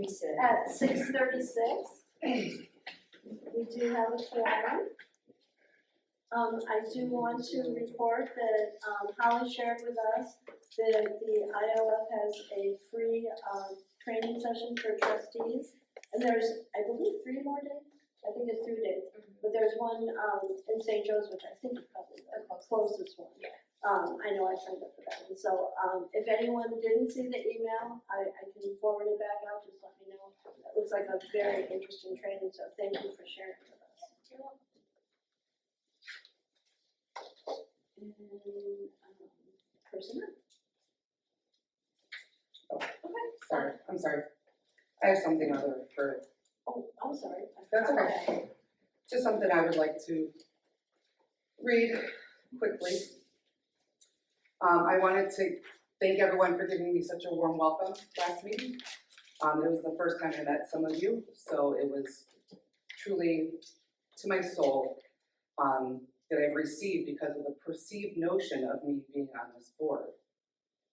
babysit. At 6:36. We do have a forum. I do want to report that Holly shared with us that the IOF has a free training session for trustees. And there's, I believe, 3 more days. I think it's 3 days. But there's one in St. Joe's, which I think is probably the closest one. Yeah. I know I signed up for that one. So if anyone didn't see the email, I can forward it back out. Just let me know. It looks like a very interesting training, so thank you for sharing with us. You're welcome. And personnel. Sorry, I'm sorry. I have something other for, Oh, I'm sorry. that's okay. Just something I would like to read quickly. I wanted to thank everyone for giving me such a warm welcome last meeting. It was the first time I met some of you, so it was truly to my soul that I've received because of the perceived notion of me being on this board.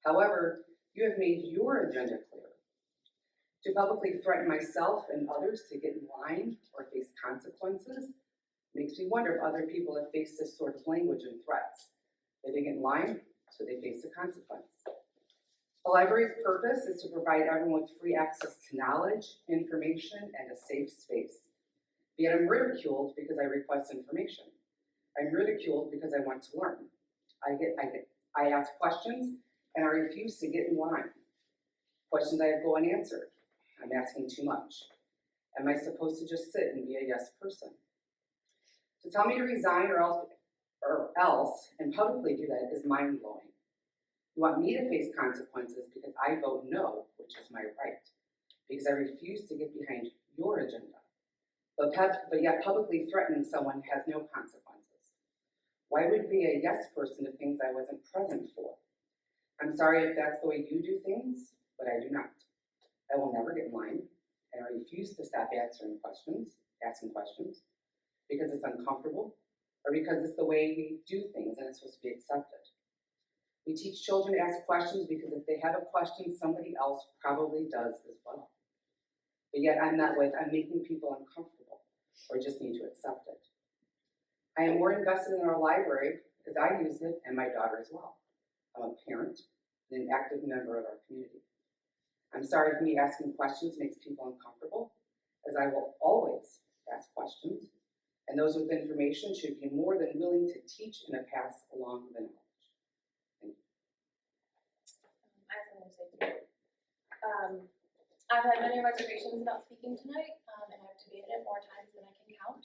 However, you have made your agenda clear. To publicly threaten myself and others to get in line or face consequences makes me wonder if other people have faced this sort of language and threats. They didn't get in line, so they face a consequence. The library's purpose is to provide everyone with free access to knowledge, information, and a safe space. Yet I'm ridiculed because I request information. I'm ridiculed because I want to learn. I ask questions and I refuse to get in line. Questions I have go unanswered. I'm asking too much. Am I supposed to just sit and be a yes person? To tell me to resign or else and publicly do that is mind-blowing. You want me to face consequences because I vote no, which is my right, because I refuse to get behind your agenda. But yet publicly threatening someone has no consequences. Why would be a yes person to things I wasn't present for? I'm sorry if that's the way you do things, but I do not. I will never get in line, and I refuse to stop asking questions, because it's uncomfortable, or because it's the way we do things and it's supposed to be accepted. We teach children to ask questions because if they have a question, somebody else probably does as well. But yet I'm making people uncomfortable, or just need to accept it. I am more invested in our library because I use it and my daughter as well. I'm a parent and an active member of our community. I'm sorry if me asking questions makes people uncomfortable, as I will always ask questions, and those with information should be more than willing to teach and to pass along the knowledge. Thank you. I have something to say too. I've had many reservations about speaking tonight, and I've debated it more times than I can count.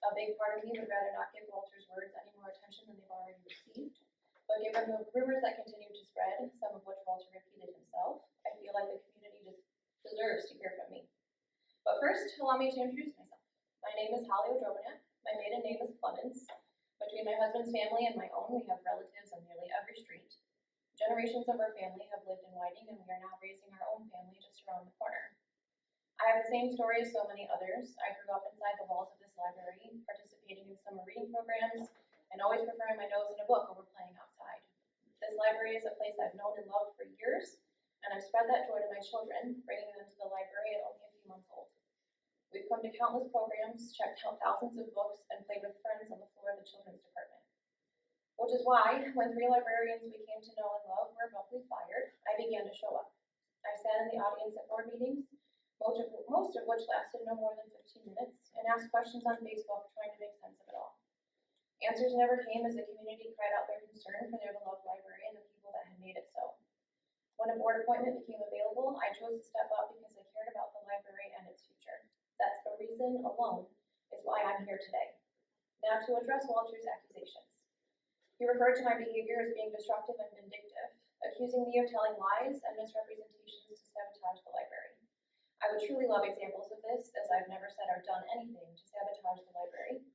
A big part of me would rather not give Walter's words any more attention than they've already received. But given the rumors that continue to spread, some of which Walter repeated himself, I feel like the community just deserves to hear from me. But first, allow me to introduce myself. My name is Holly O'Drobaniak. My maiden name is Clemens. Between my husband's family and my own, we have relatives on nearly every street. Generations of our family have lived in Whiting, and we are now raising our own family just around the corner. I have the same story as so many others. I grew up inside the walls of this library, participating in summer reading programs, and always preferring my nose in a book over playing outside. This library is a place I've known and loved for years, and I've spread that joy to my children, bringing them to the library at only a few months old. We've come to countless programs, checked out thousands of books, and played with friends on the floor of the children's department. Which is why, when 3 librarians we came to know and love were abruptly fired, I began to show up. I sat in the audience at board meetings, most of which lasted no more than 15 minutes, and asked questions on Facebook trying to make sense of it all. Answers never came as the community cried out their concern for their beloved library and the people that had made it so. When a board appointment became available, I chose to step up because I cared about the library and its future. That's the reason alone is why I'm here today. Now to address Walter's accusations. He referred to my behavior as being disruptive and vindictive, accusing me of telling lies and misrepresentations to sabotage the library. I would truly love examples of this, as I've never said or done anything to sabotage the library.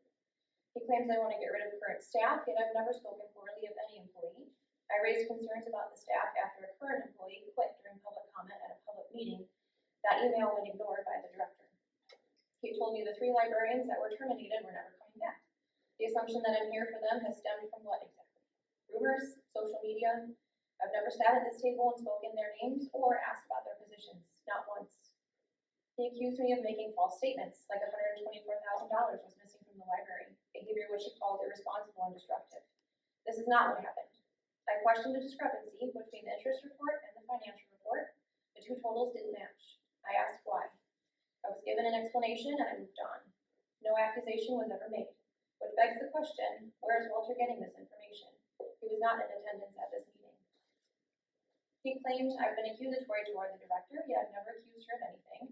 He claims I want to get rid of current staff, yet I've never spoken poorly of any employee. I raised concerns about the staff after a current employee quit during public comment at a public meeting. That email went ignored by the director. He told me the 3 librarians that were terminated were never coming back. The assumption that I'm here for them has stemmed from what exactly? Rumors, social media. I've never sat at this table and spoken their names or asked about their positions, not once. He accused me of making false statements, like $124,000 was missing from the library, behavior which he called irresponsible and destructive. This is not what happened. I questioned the discrepancy between the interest report and the financial report. The two totals didn't match. I asked why. I was given an explanation and I moved on. No accusation was ever made, which begs the question, where is Walter getting this information? He was not in attendance at this meeting. He claimed I've been accusatory toward the director, yet I've never accused her of anything.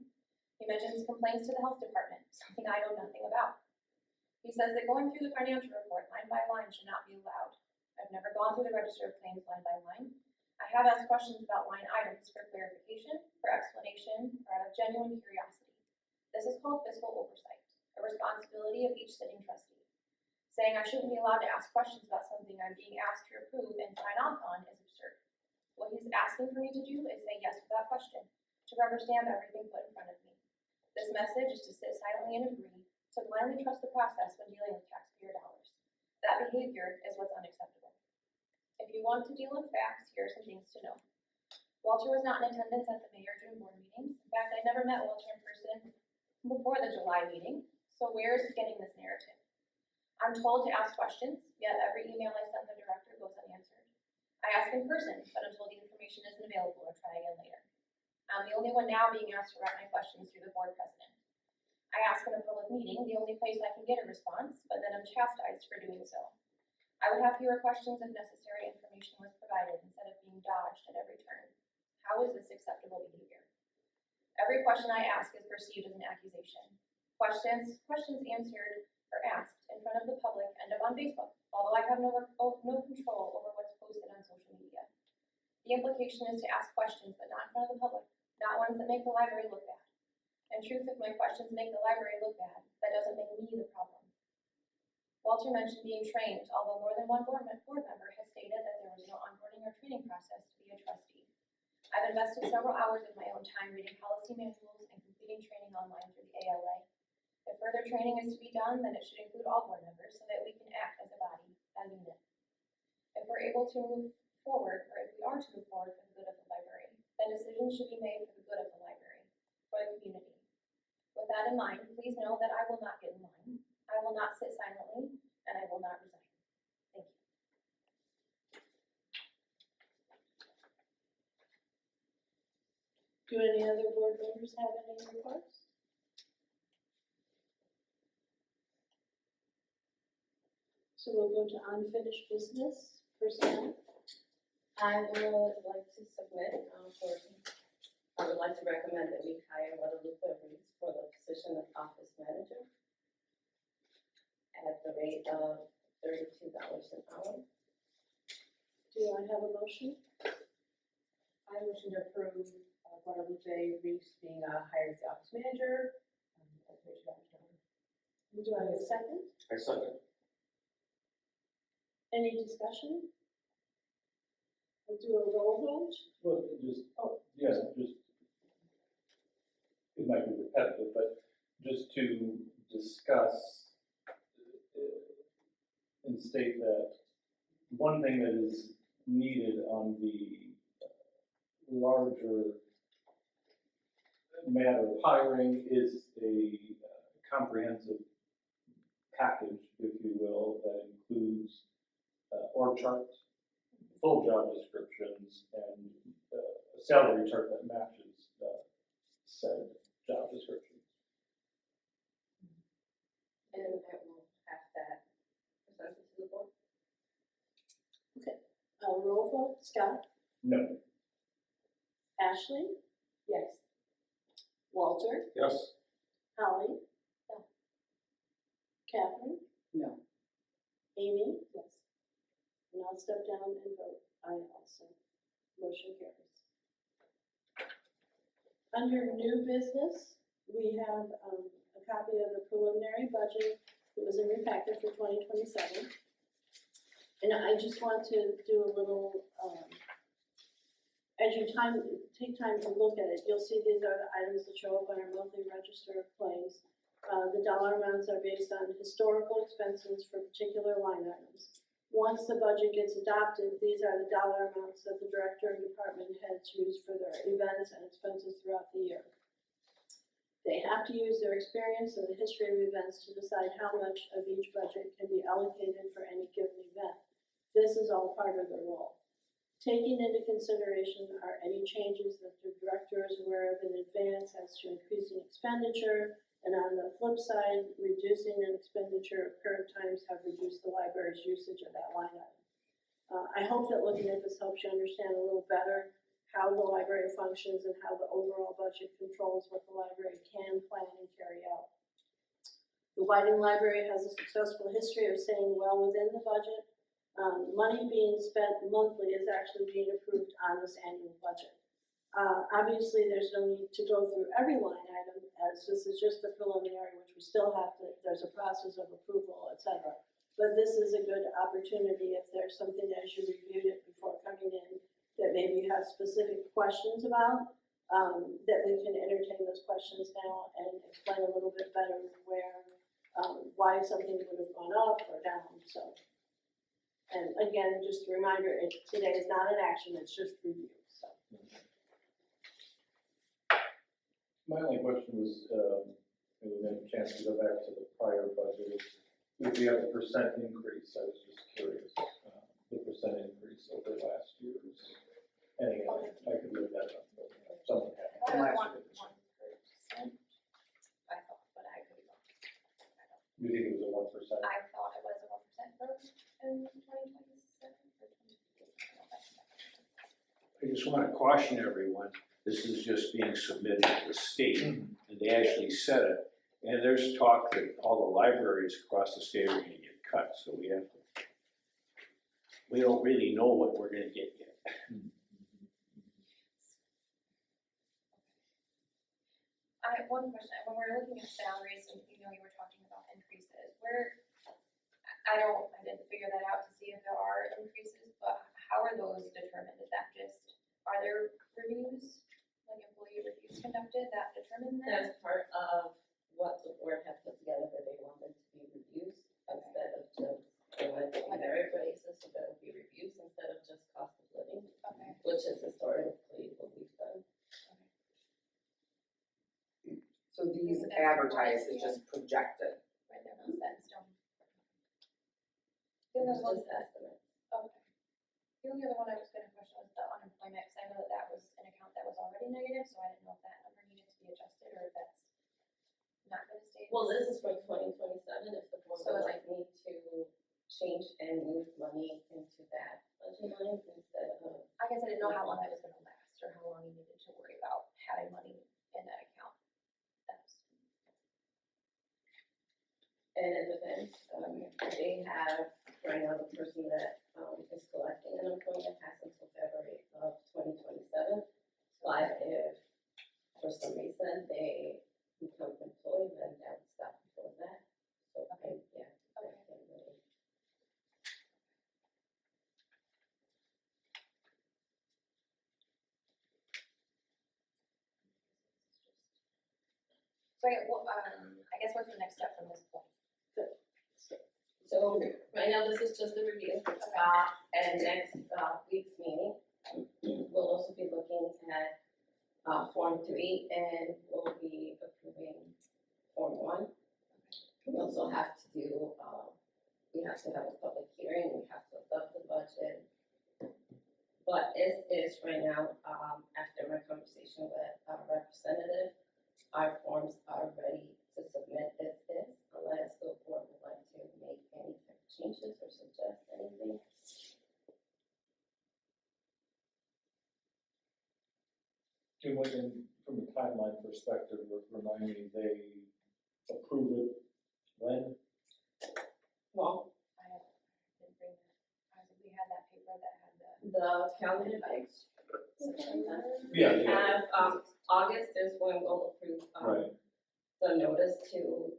He mentions complaints to the health department, something I know nothing about. He says that going through the financial report line by line should not be allowed. I've never gone through the register of claims line by line. I have asked questions about line items for clarification, for explanation, or out of genuine curiosity. This is called fiscal oversight, a responsibility of each sitting trustee. Saying I shouldn't be allowed to ask questions about something I'm being asked to approve and sign off on is absurd. What he's asking for me to do is say yes without question, to rubber stamp everything put in front of me. This message is to sit silently and agree, to blindly trust the process when dealing with taxpayer dollars. That behavior is what's unacceptable. If you want to deal in facts, here are some things to know. Walter was not in attendance at the May or June board meetings. In fact, I never met Walter in person before the July meeting, so where is he getting this narrative? I'm told to ask questions, yet every email I send the director goes unanswered. I ask in person, but I'm told the information isn't available or try again later. I'm the only one now being asked to route my questions through the board president. I ask in a public meeting, the only place I can get a response, but then I'm chastised for doing so. I would have fewer questions if necessary information was provided instead of being dodged at every turn. How is this acceptable behavior? Every question I ask is perceived as an accusation. Questions answered or asked in front of the public end up on Facebook, although I have no control over what's posted on social media. The implication is to ask questions, but not in front of the public, not ones that make the library look bad. In truth, if my questions make the library look bad, that doesn't make me the problem. Walter mentioned being trained, although more than one board member has stated that there was no onboarding or training process to be a trustee. I've invested several hours of my own time reading policy manuals and completing training online through the ALA. If further training is to be done, then it should include all board members so that we can act as a body, a unit. If we're able to move forward, or if we are to move forward for the good of the library, then decisions should be made for the good of the library, for the community. With that in mind, please know that I will not get in line, I will not sit silently, and I will not resign. Thank you. Do any other board members have any reports? So we'll go to unfinished business, personnel. I would like to submit, I would like to recommend that we hire Guadalupe Reeves for the position of office manager at the rate of $32 an hour. Do I have a motion? I motion to approve Guadalupe Reeves being hired as the office manager at $32 an hour. Do I have a second? I second. Any discussion? We'll do a roll vote. Well, just, it might be repetitive, but just to discuss and state that one thing that is needed on the larger matter of hiring is a comprehensive package, if you will, that includes org charts, full job descriptions, and a salary chart that matches said job description. And I will have that presented to the board. Roll vote, Scott, No. Ashley, Yes. Walter, Yes. Holly. No. Catherine, No. Amy. Yes. And I'll step down and vote. I also. Motion carries. Under new business, we have a copy of the preliminary budget that was in your packet for 2027. And I just want to do a little, as you take time to look at it, you'll see these are the items that show up on our monthly register of claims. The dollar amounts are based on historical expenses for particular line items. Once the budget gets adopted, these are the dollar amounts that the director and department heads use for their events and expenses throughout the year. have to use their experience and the history of events to decide how much of each budget can be allocated for any given event. This is all part of their role. Taking into consideration are any changes that the director is aware of in advance as to increasing expenditure, and on the flip side, reducing an expenditure of current times have reduced the library's usage of that line item. I hope that looking at this helps you understand a little better how the library functions and how the overall budget controls what the library can plan and carry out. The Whiting Library has a successful history of staying well within the budget. Money being spent monthly is actually being approved on this annual budget. Obviously, there's no need to go through every line item, as this is just the preliminary, which we still have to, there's a process of approval, et cetera. But this is a good opportunity if there's something as you reviewed it before coming in that maybe you have specific questions about, that we can entertain those questions now and explain a little bit better where, why something would have gone up or down, so. And again, just a reminder, today is not an action, it's just review, so. My only question was, we didn't have a chance to go back to the prior budget. If we have a percent increase, I was just curious, the percent increase over last year's. Anyway, I could look that up, but someone had. I thought it was 1%. I thought, but I could be wrong. You think it was a 1%? I thought it was a 1% growth in 2027 or 2027. I just want to caution everyone, this is just being submitted to the state, and they actually said it. And there's talk that all the libraries across the state are going to get cut, so we don't really know what we're going to get yet. I have one question, when we're looking at salaries, and you were talking about increases, I didn't figure that out to see if there are increases, but how are those determined? Is that just, are there reviews, like employee reviews conducted that determine that? That's part of what the board had put together that they wanted to be reviews instead of just, they wanted to be merit raises, so that would be reviews instead of just cost of living, Okay, which is historically what we've done. So these advertised is just projected. right, they're not set in stone. It The was other one, just estimates. okay. The only other one I was gonna question was the unemployment, because I know that was an account that was already negative, so I didn't know if that number needed to be adjusted or if that's not gonna stay. Well, this is for 2027, if the board So would it's- like me to change and move money into that budget line instead of. I guess I didn't know how long that was gonna last, or how long you needed to worry about having money in that account. That's, And it depends, they have, right now, the person that, is collecting unemployment has until February of 2027. But if, for some reason, they become employed, then that would stop before that. So, yeah, that can really. so I guess what's the next step from this point? So right now, this is just a review, and next week's meeting, we'll also be looking at Form 3, and we'll be approving Form 1. We also have to do, we have to have a public hearing, we have to adopt the budget. But it is right now, after my conversation with our representative, our forms are ready to submit as is, unless the board would like to make any changes or suggest anything. And from a timeline perspective, remind me, they approve it when? Well, Didn't bring that, we had that paper that had the. the calendar dates. Yeah, We have, August is when we'll approve, Right. the notice to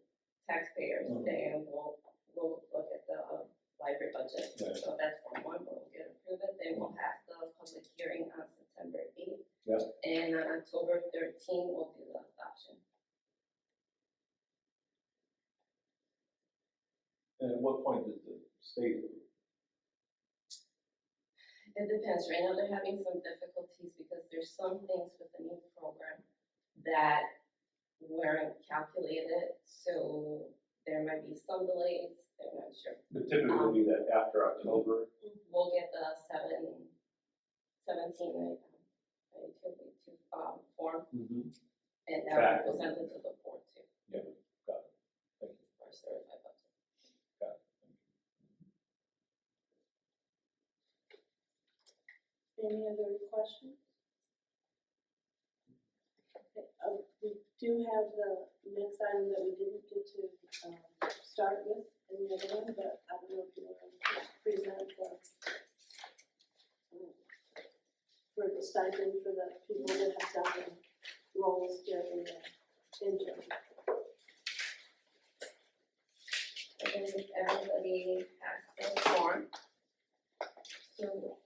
taxpayers, Mhm. and we'll look at the library budget. Right. So that's Form 1, we'll get approved, then we'll have the public hearing on September 8th. Yep. And on October 13th, we'll do the adoption. And at what point does the state approve? It depends, right now they're having some difficulties because there's some things with the new program that weren't calculated, so there might be some delays, I'm not sure. But typically that after October, We'll get the 17, form, and that Back. will be presented to the board too. yeah, got it, thank you, For certified budget. got it. Any other questions? Okay, we do have the next item that we didn't get to, start with in the other one, but I don't know if you want to present for the stipend for the people that have done the roles during the intern. I think if everybody has the form. So,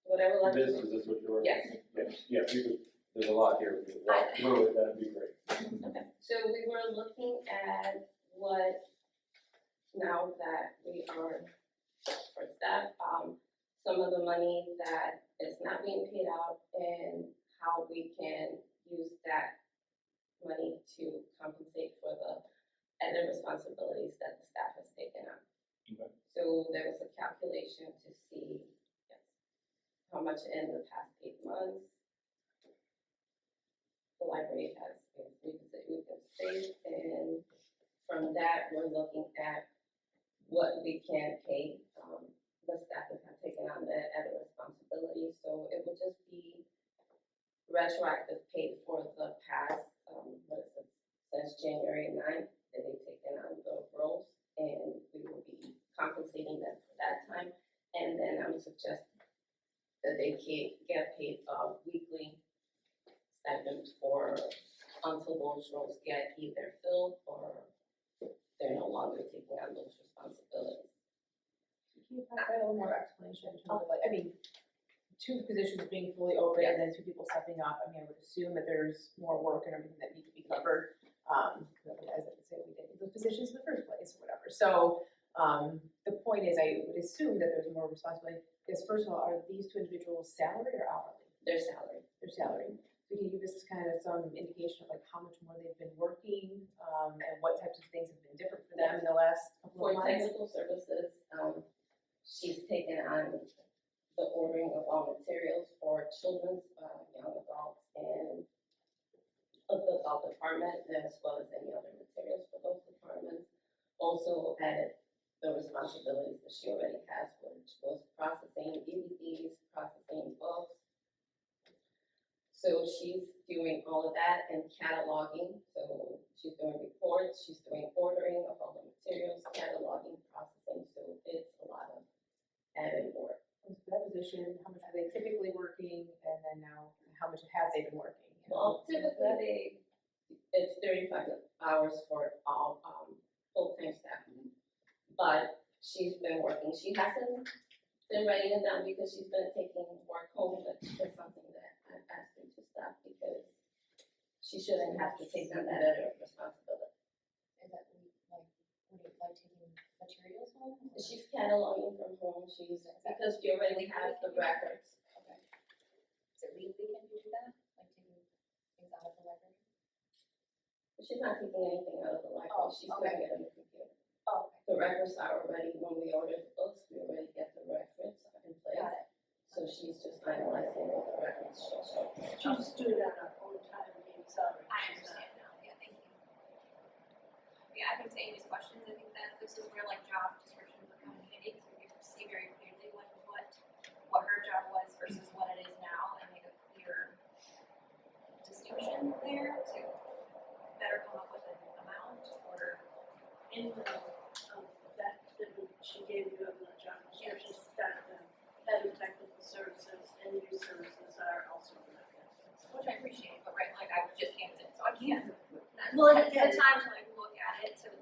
whatever like. This is what you're. Yes. Yes, yeah, we could, there's a lot here, we could walk through it, that'd be great. Okay, so we were looking at what, now that we are for staff, some of the money that is not being paid out and how we can use that money to compensate for the other responsibilities that the staff has taken on. Okay. So there was a calculation to see, yes, how much in the past 8 months the library has, we can save, and from that, we're looking at what we can pay, the staff that have taken on the other responsibilities, so it would just be retroactive pay for the past, since January 9th, that they've taken on the roles, and we will be compensating them for that time, and then I'm suggesting that they get paid weekly stipend for, until those roles get either filled or they're no longer taking on those responsibilities. Can you provide a little more explanation in terms of like, I mean, 2 positions being fully open and then 2 people stepping up, I mean, I would assume that there's more work and everything that needs to be covered. Otherwise, I would say we didn't need those positions in the first place or whatever. So, the point is, I would assume that there's more responsibility. Because first of all, are these 2 individuals salary or hourly? Their salary. Their salary. So can you give us kind of some indication of like how much more they've been working, and what types of things have been different for them in the last couple For of months? technical services, she's taken on the ordering of all materials for children's, young adults, and of the adult department, as well as any other materials for those departments. Also added the responsibilities that she already has, which was processing DVDs, processing books. So she's doing all of that and cataloging, so she's doing reports, she's doing ordering of all the materials, cataloging, processing, so it's a lot of added work. And for that position, how much are they typically working, and then now, how much have they been working? Well, typically it's 35 hours for all, full-time staff. But she's been working, she hasn't been writing it down because she's been taking work home, but it's something that I've asked her to stop because she shouldn't have to take on that other responsibility. Is that like taking materials home? She's cataloging from home, because she already has the records. Okay. Is it legally, can you do that? Like taking things out of the library? But she's not taking anything out of the library, she's okay. doing it on the computer. Oh, okay. The records are already, when we order the books, we already get the records in place. Got it. So she's just finalizing what the records show. She's doing that on her own time, being salary. I understand now, yeah, thank you. Yeah, I think to Amy's questions, I think that this is where like job descriptions become handy, so we can see very clearly what her job was versus what it is now, and make a clear distinction there to better come up with an amount or. In the, that she gave you of the job description, that the head of technical services and youth services are also in that. Which I appreciate, but right, like I was just handed it, so I can't. Well, Take yeah. the time to like look at it to,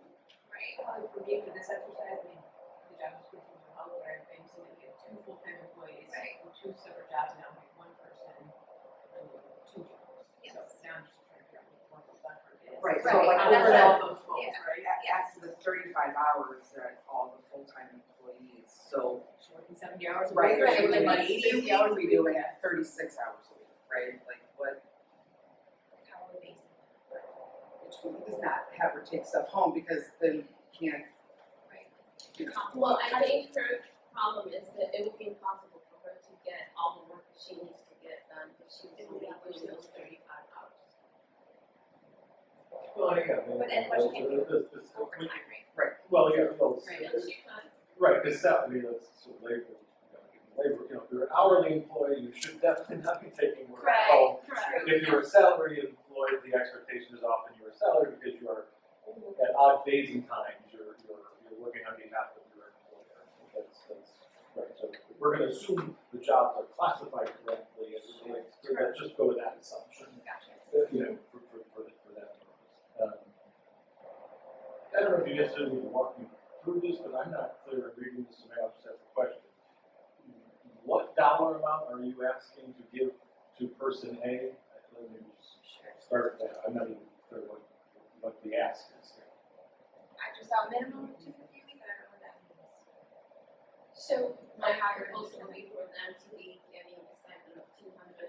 right, Probably for me, for this exercise, I mean, the job description will help where I'm saying we have 2 full-time employees, Right. with 2 separate jobs now, like 1 person, and 2 jobs. Yes. So now I'm just trying to figure out what the buffer is. Right, so like That's over all that- those folks, yeah. right? After the 35 hours, they're all the full-time employees, so. She's working 70 hours a Right, week, or she's right, working like like 80 hours a we week. do it at 36 hours a week, right, like what, how are we basing it? does not have her take stuff home because then you can't. Well, I think her problem is that it would be impossible for her to get all the work that she needs to get done if she was only doing those 35 hours. Well, yeah, But then what she can do this, overtime, right? well, yeah, well, Right. So she can, right, because salary, that's sort of labor, if you're an hourly employee, you should definitely not be taking work home. Correct. If you're a salary employee, the expectation is often you're a salary because you are at odd days and times, you're working on behalf of your employer. That's right, so we're gonna assume the jobs are classified correctly, and let's just go with that assumption. Gotcha. You know, for that purpose. I don't know if you necessarily need to walk me through this, but I'm not clear in reading this, and I'll just ask a question. What dollar amount are you asking to give to person A? Let me just start with that. I'm not even clear what the ask is here. I just saw minimum of 250 a week, I don't know what that means. So, my proposal would be for them to be getting a stipend of $250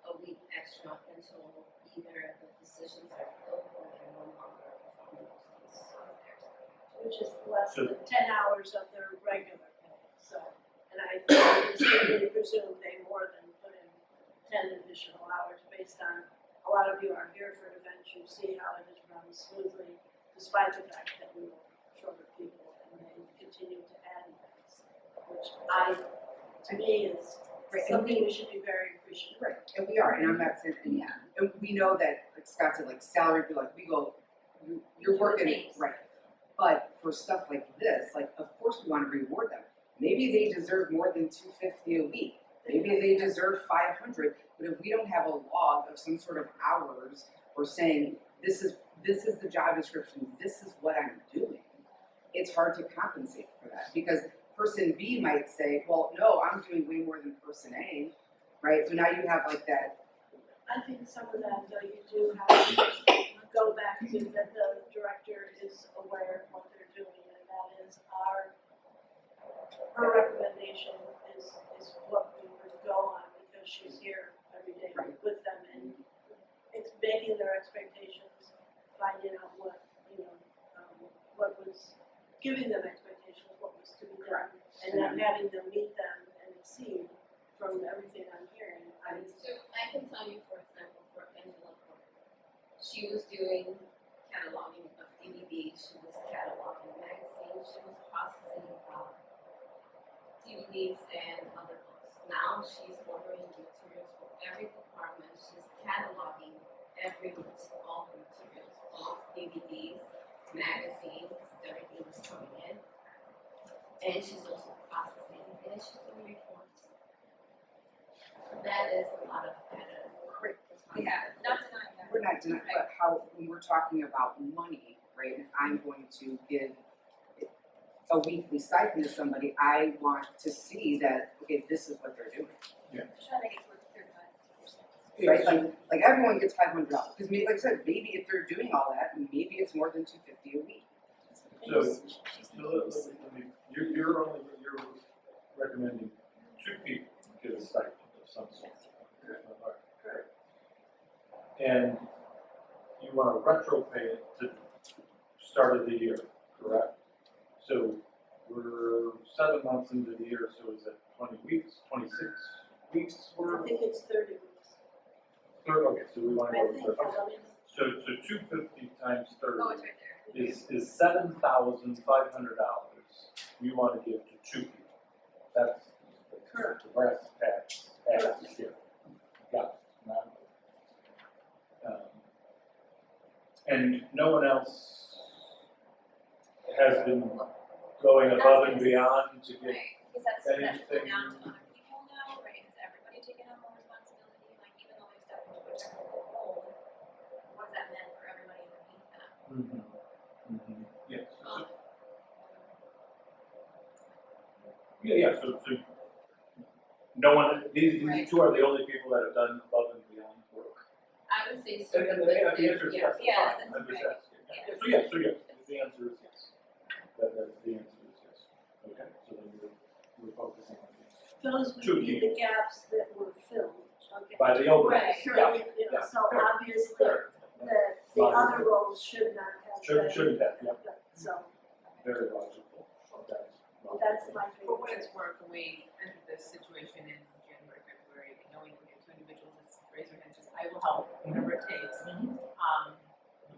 a week extra until either the positions are filled or they're no longer performing those duties. Which is less So- than 10 hours of their regular pay, so. And I certainly presume they more than put in 10 additional hours based on, a lot of you are here for events, you see how it has run smoothly, despite the fact that we were short of people, and they continue to add events, which to me is Right, and something we should be very appreciative. Right, and we are, and I'm not saying, and we know that, like Scott said, like salary, we go, you're working, right. But for stuff like this, like, of course we wanna reward them. Maybe they deserve more than $250 a week, maybe they deserve 500, but if we don't have a log of some sort of hours, or saying, this is the job description, this is what I'm doing, it's hard to compensate for that, because person B might say, well, no, I'm doing way more than person A, right? So now you have like that. I think some of that, though, you do have to go back to that the director is aware of what they're doing, and that is her recommendation is what we would go on, because she's here every day Right. with them, and it's making their expectations, finding out what, what was, giving them expectations, what was to be done, and then having them meet them and exceed from everything I'm hearing. So I can tell you, for example, for Angela Porter, she was doing cataloging of DVDs, she was cataloging magazines, she was processing DVDs and other books. Now she's ordering materials for every department, she's cataloging all the materials, books, DVDs, magazines, everything is coming in. And she's also processing, and she's doing reports. That is a lot of added work. Yeah, not denying that. We're not denying, but how, when we're talking about money, right, if I'm going to give a weekly stipend to somebody, I want to see that, okay, this is what they're doing, Just trying to make it clear, right? Like everyone gets $500, because maybe, like I said, maybe if they're doing all that, maybe it's more than $250 a week. So let me, you're recommending 2 people get a stipend of some sort. Alright. And you want to retro pay it to start of the year, correct? So we're 7 months into the year, so is it 20 weeks, 26 weeks? I think it's 30 weeks. Okay, so we want to I go think, with so 250 times 30 Oh, it's right there. is $7,500 we want to give to 2 people. That's the brass tacks ask here. Got it. And no one else has been going above and beyond to get Right, because that's anything. down to other people now, right? Has everybody taken on more responsibility? Like, even though they step into a technical role, what does that mean for everybody underneath that? Yes. Yeah, so no one, these Right. two are the only people that have done above and beyond work. I would say And starting the with answer is yes, Yeah, fine, that's I'm just right. asking. So yes, the answer is yes. That the answer is yes. Okay, so then we're focusing on this. Those Two would be the people. gaps that were filled, okay? By the open. Right. Surely, Yeah, so fair. obviously, Fair. other roles should not have. Shouldn't have, yeah, So, very logical. that's my For what favorite. it's worth, when we entered this situation in January, February, knowing we had two individuals, it's raise their hands, just, I will help, whatever it takes.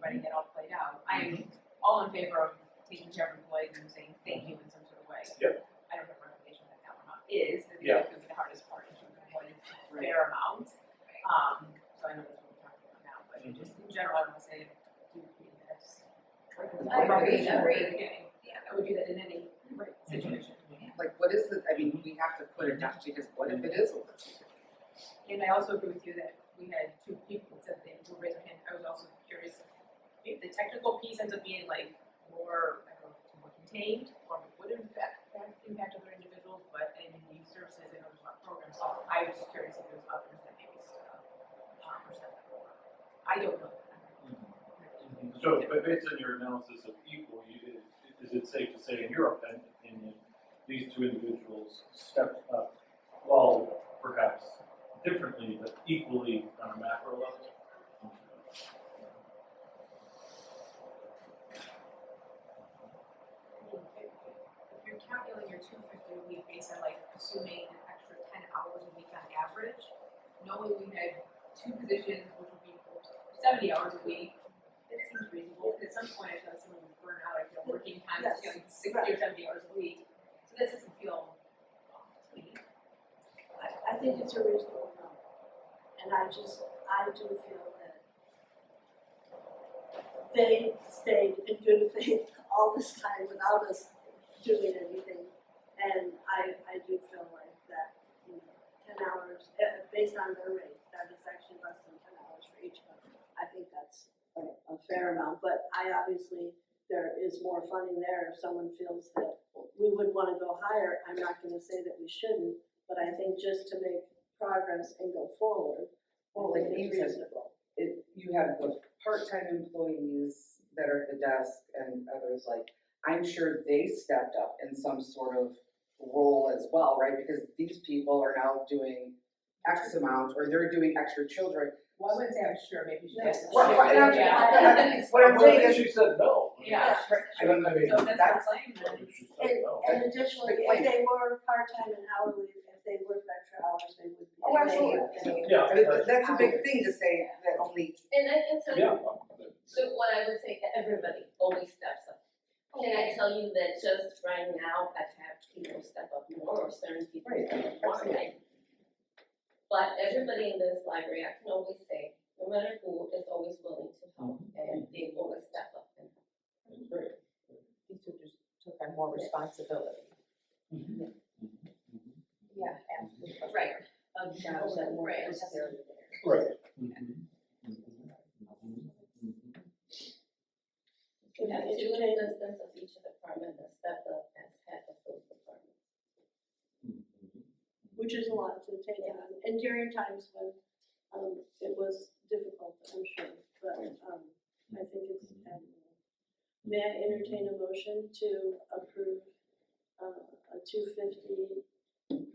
Letting it all played out. I'm all in favor of taking care of employees and saying thank you in some sort of way. Yep. I don't have a recommendation that that one is, I think Yeah. that's gonna be the hardest part, in terms of employees, a fair amount. So I know that's what we're talking about now, but just in general, I wanna say, do this. I agree. Yeah, I would do that in any situation. Like, what is the, I mean, we have to put it down, because what if it is over? And I also agree with you that we had two people that said they would raise their hand. I was also curious if the technical piece ends up being like more, I don't know, more contained, or would impact other individuals, but in these services, I know there's a lot of programs, so I was curious if there's others that maybe stood up, or said that more. I don't know. So, but based on your analysis of equal, is it safe to say, in your opinion, these two individuals stepped up, well, perhaps differently, but equally on a macro level? If you're calculating your 250 a week based on like assuming an extra 10 hours a week on average, knowing we had two positions, which would be 70 hours a week, that seems reasonable. At some point, I feel like someone would burn out. I feel working time is like 60 or 70 hours a week. So that doesn't feel to me. I think it's a reasonable number. And I do feel that they stayed in good faith all this time without us doing anything. And I do feel like that, 10 hours, based on their rate, that is actually less than 10 hours for each of them. I think that's a fair amount, but there is more funding there. If someone feels that we would want to go higher, I'm not going to say that we shouldn't, but I think just to make progress and go forward, Well, I like think you it's said, reasonable. you have the part-time employees that are at the desk and others, like, I'm sure they stepped up in some sort of role as well, right? Because these people are now doing X amount, or they're doing extra children. Well, I wouldn't say I'm sure, maybe she has. Right, and Yeah. what I'm saying is, She said no. Yeah. I mean, So that's that's- what I'm saying, then. she said no. And additionally, if they were part-time and hourly, if they worked extra hours, they would be. Oh, absolutely. paid. Yeah. That's a big thing to say, that only, And I can tell you, Yeah. so what I would say to everybody, always steps up. Can I tell you that just right now, I've had people step up more, or certain people step up more, right? But everybody in this library, I can always say, no matter who, is always willing to help, and they always step up and help. That's great. These two just took on more responsibility. Yeah, absolutely. Right. Jobs that weren't Right. necessarily there. Right. We have two assistants of each department that stepped up as head of those departments. Which is a lot to take on, and during times when, it was difficult, I'm sure, but, I think it's admirable. May I entertain a motion to approve, a $250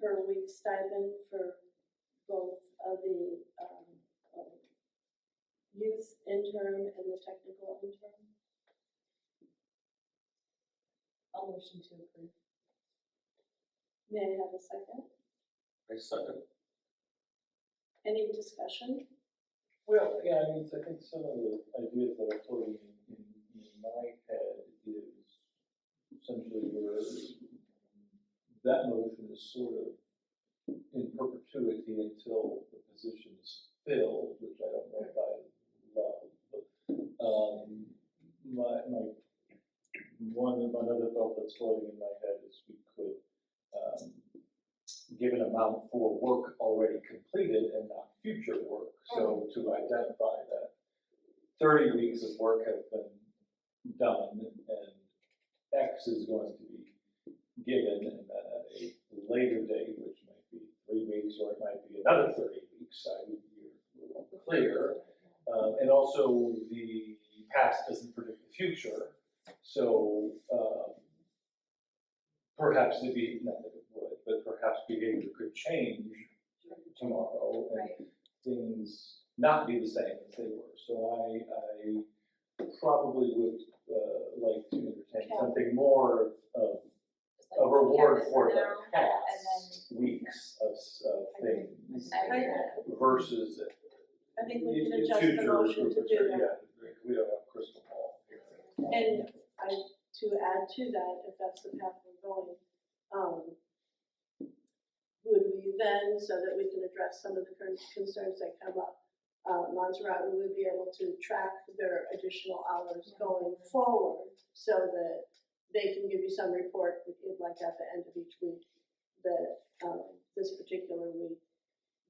per week stipend for both of the, youth intern and the technical intern? I'll motion to approve. May I have a second? I second. Any discussion? Well, yeah, I mean, I think some of the ideas that are floating in my head is essentially where that motion is sort of in perpetuity until the position is filled, which I don't know if I love. Another thought that's floating in my head is we could, give an amount for work already completed and not future work. So to identify that 30 weeks of work have been done and X is going to be given, and then at a later date, which might be 3 weeks or it might be another 30 weeks, I would be a little clear. And also the past doesn't predict the future, so perhaps not that it would, but perhaps behavior could change tomorrow and things not be the same as they were. So I probably would, like to entertain Cap. something more of Just like a reward cap it for the now, past weeks of things I agree with that. versus I think we can in adjust the future motion to do that. Yeah, we don't have a crystal ball here. And to add to that, if that's the path we're going, would we then, so that we can address some of the current concerns that come up, Montserrat, we would be able to track their additional hours going forward so that they can give you some report, like at the end of each week, that, this particular week,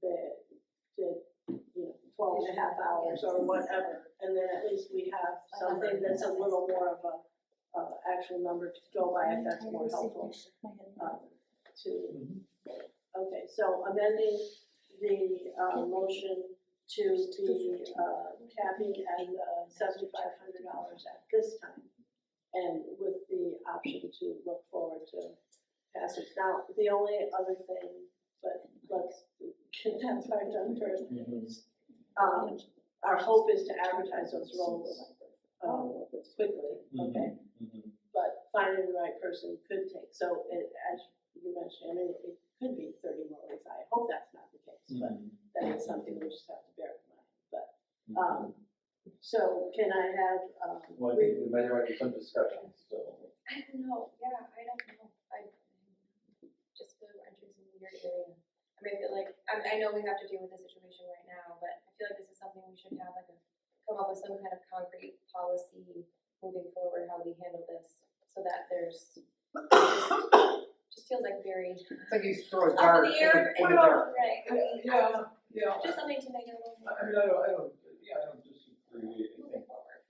that did, 12 and a half hours or whatever, and then at least we have something that's a little more of a, actual number to go by, if that's more helpful. Okay, so amending the, motion to the, capping at $7,500 at this time, and with the option to look forward to passage. Now, the only other thing, but let's get that part done first. Our hope is to advertise those roles, quickly, okay? But finding the right person could take, so it, as you mentioned, I mean, it could be 30 more weeks. I hope that's not the case, but that is something we just have to bear in mind. But, so can I have, Well, I think there might be some discussion still. I don't know, yeah, I don't know, I just feel we're entering some weird area. I mean, I feel like, I know we have to deal with the situation right now, but I feel like this is something we should have come up with some kind of concrete policy moving forward, how we handle this, so that there's, just feels like very It's like you throw a up dart in the air. in the dark. Right, I mean, Yeah. just something to make it a little more I mean, I don't disagree. moving forward.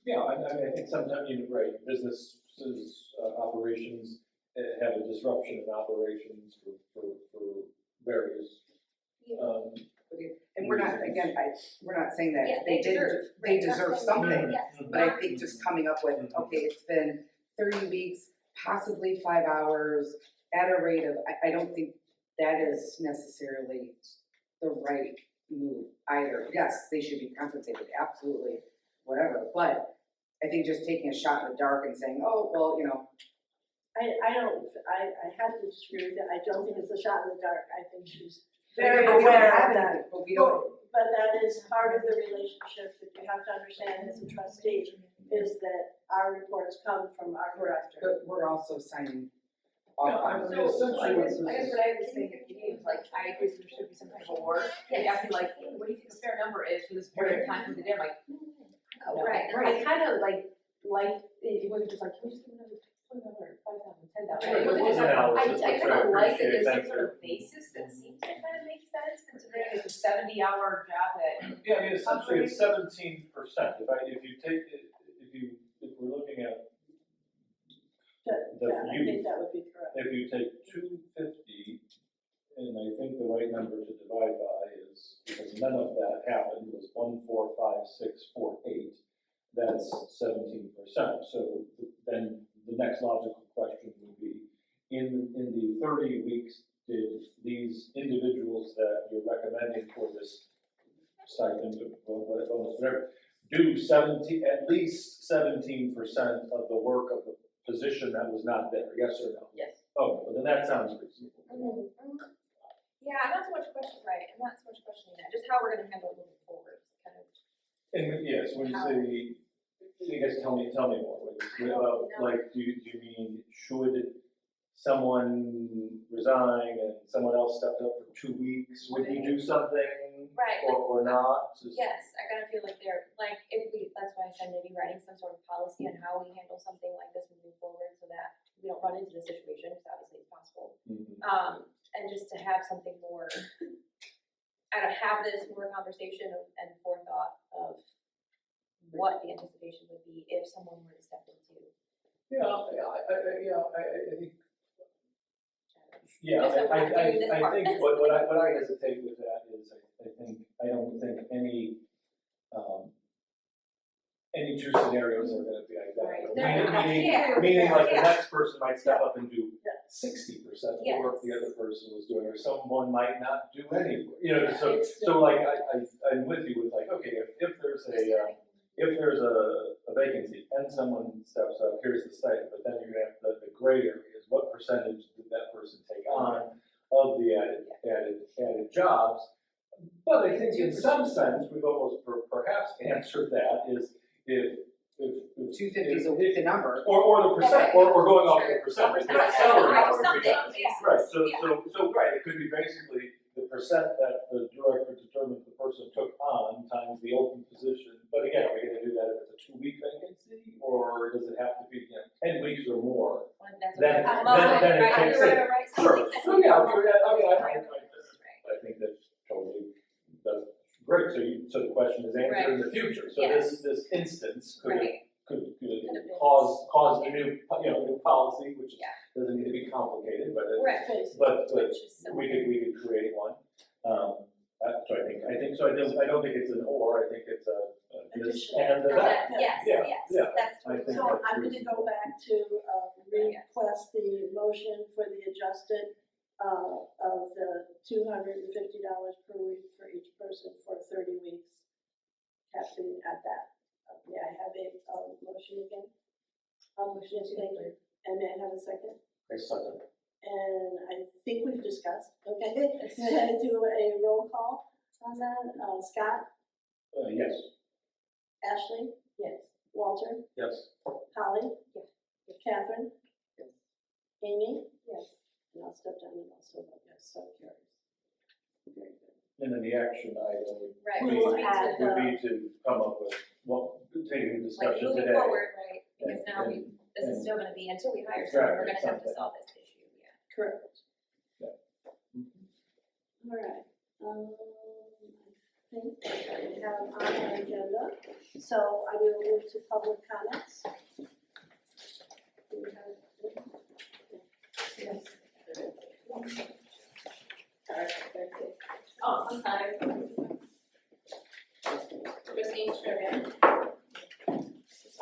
Yeah, I think sometimes, right, businesses, operations have a disruption in operations for various, And we're not, again, we're not saying that Yeah, they deserve something, Yes. but I think just coming up with, okay, it's been 30 weeks, possibly 5 hours, at a rate of, I don't think that is necessarily the right move either. Yes, they should be compensated, absolutely, whatever, but I think just taking a shot in the dark and saying, oh, well, I have to disagree with that. I don't think it's a shot in the dark. I think she's but very we don't aware have of that. anything, but we don't, But that is part of the relationship that you have to understand as a trustee, is that our reports come from our director. but we're also signing off on it. I guess what I was saying at the beginning is like, I agree there should be some type of award. And I feel like, what do you think a fair number is for this period of time for the day? I'm like, no. Right. I kind of like, it wasn't just like, can we just give another $2,500, $5,000, $10,000? Right, It wasn't it just wasn't like, analysis, I which kind I of like that appreciate. there's some Thank sort of you. basis that seems to kind of make sense, considering it's a 70-hour job that. Yeah, I mean, essentially it's 17%. If we're looking at the Yeah, I youth, think that would be correct. if you take 250, and I think the right number to divide by is, because none of that happened, was 1,456,48. That's 17%. So then the next logical question would be, in the 30 weeks, did these individuals that you're recommending for this stipend, whatever, do at least 17% of the work of the position that was not there, yes or no? Yes. Oh, well then that sounds reasonable. Yeah, I'm not so much questioning, right, I'm not so much questioning that, just how we're gonna handle it moving forward, kind of. And yes, when you say, you guys tell me more, like, do you mean, should someone resign and someone else stepped up for 2 weeks, would we do something? Right. Or not? Yes, I kind of feel like that's why I said maybe writing some sort of policy on how we handle something like this moving forward, so that we don't run into this situation, because obviously it's possible. And just to have something more, have this more conversation and forethought of what the anticipation would be if someone were to step into. I think. Yeah, Just that we're not doing this I part. think what I hesitate with that is, I don't think any two scenarios are gonna be identical. Right. Meaning like the Yeah. next person might step up and do Yeah. 60% of the work the Yes. other person was doing, or someone might not do any, so It's like, I'm with you with like, okay, if there's if there's a vacancy and someone steps up, here's the stipend, but then you're gonna have, the gray area is what percentage did that person take on of the added jobs? But I think in some sense, we've almost perhaps answered that, is if 250 is the number. or the percent, or going off the percentage, Sure. not salary Right, number, something, because- yeah. right, so, Yeah. right, it could be basically the percent that the director determined the person took on times the open position. But again, are we gonna do that if it's a 2-week vacancy, or does it have to be, 10 weeks or more? Then it takes it. Sure, so yeah, I think that's totally, that's great, so the question is answered in the future, so Yes. this instance could Right. could Could have been. cause a new, new policy, which Yeah. doesn't need to be complicated, but it, Right. but Which is simple. we could create one. So I don't think it's an or, I think it's a this Additional. and the that. Yes, Yeah, yes, yeah. that's I what think So that's I'm gonna reasonable. go back to, request the motion for the adjusted, of the $250 per week for each person for 30 weeks. Captain at that. May I have a motion again? Motion is made, and may I have a second? I second. And I think we've discussed, okay, do a roll call on that, Scott, Yes. Ashley? Yes. Walter? Yes. Holly? Catherine? Yes. Amy? Yes. And I'll step down and also vote yes, so carries. Very good. And then the action item Right. We we will speak add to would be to come up with, well, taking the like discussion moving today. forward, right, because now And- this is and- still gonna be, until we hire someone, we're gonna have to Exactly, solve this issue, yeah. Correct. Yeah. All right, I think that's what we have on our agenda, so I will move to public comments. Do we have- Yes. Oh, I'm sorry. Christine Sherman.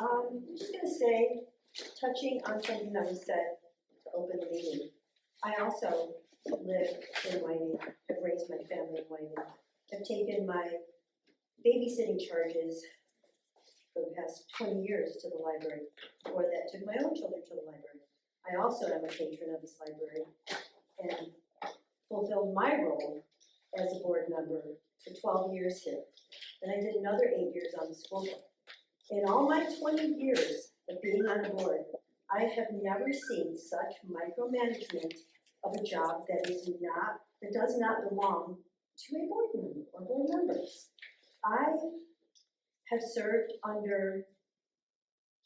I'm just gonna say, touching on something that was said to open the meeting. I also live in Whiting, have raised my family in Whiting, have taken my babysitting charges for the past 20 years to the library. Before that, took my own children to the library. I also am a patron of this library and fulfilled my role as a board member for 12 years here. Then I did another 8 years on the school board. In all my 20 years of being on the board, I have never seen such micromanagement of a job that does not belong to a board member or board members. I have served under,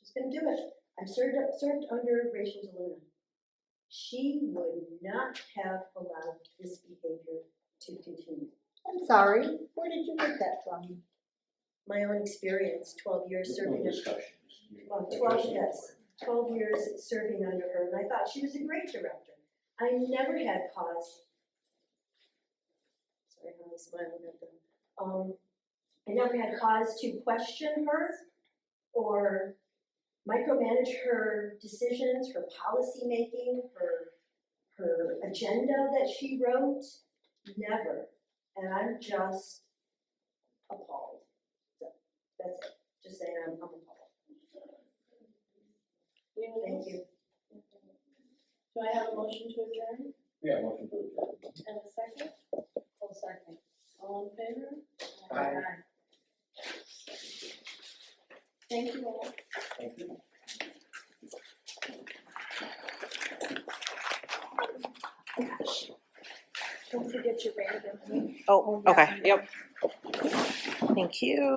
just gonna do it, I've served under Rachel DeLuna. She would not have allowed this behavior to continue. I'm sorry, where did you get that from? My own experience, 12 years serving as Discussions. 12 years serving under her, and I thought she was a great director. I never had cause, sorry, how I smiling at them. I never had cause to question her or micromanage her decisions, her policy making, her agenda that she wrote, never. And I'm just appalled. So, that's it, just saying I'm appalled. Anyone Thank else? you. Do I have a motion to adjourn Yeah, motion to adjourn. and a second? Oh, second. All in favor? Aye. Thank you all. Thank you. Don't forget your bag. Oh, okay, yep. Thank you.